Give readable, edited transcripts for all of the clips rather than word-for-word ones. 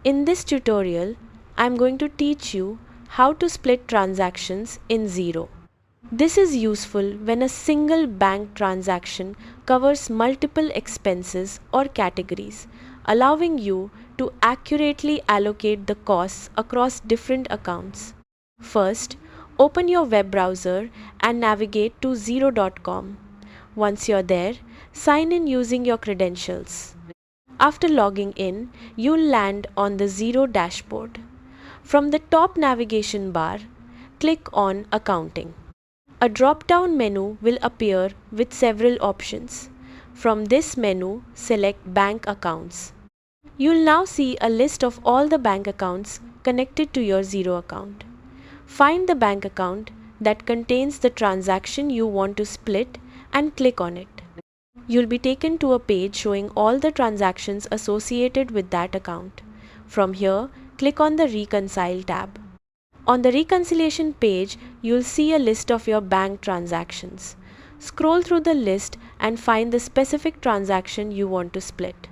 In this tutorial, I am going to teach you how to split transactions in Xero. This is useful when a single bank transaction covers multiple expenses or categories, allowing you to accurately allocate the costs across different accounts. First, open your web browser and navigate to xero.com. Once you're there, sign in using your credentials. After logging in, you'll land on the Xero dashboard. From the top navigation bar, click on Accounting. A drop-down menu will appear with several options. From this menu, select Bank Accounts. You'll now see a list of all the bank accounts connected to your Xero account. Find the bank account that contains the transaction you want to split and click on it. You'll be taken to a page showing all the transactions associated with that account. From here, click on the Reconcile tab. On the reconciliation page, you'll see a list of your bank transactions. Scroll through the list and find the specific transaction you want to split.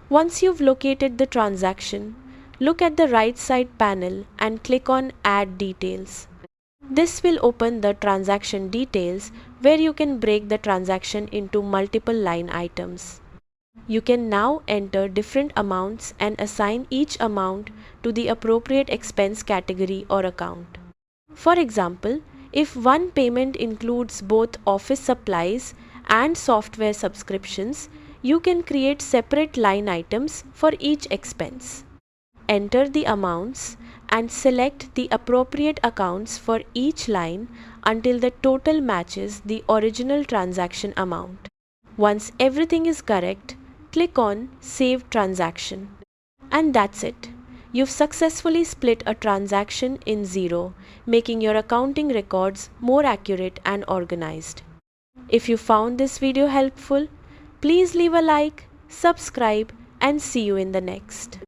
Once you've located the transaction, look at the right side panel and click on Add Details. This will open the transaction details where you can break the transaction into multiple line items. You can now enter different amounts and assign each amount to the appropriate expense category or account. For example, if one payment includes both office supplies and software subscriptions, you can create separate line items for each expense. Enter the amounts and select the appropriate accounts for each line until the total matches the original transaction amount. Once everything is correct, click on Save Transaction. And that's it. You've successfully split a transaction in Xero, making your accounting records more accurate and organized. If you found this video helpful, please leave a like, subscribe, and see you in the next.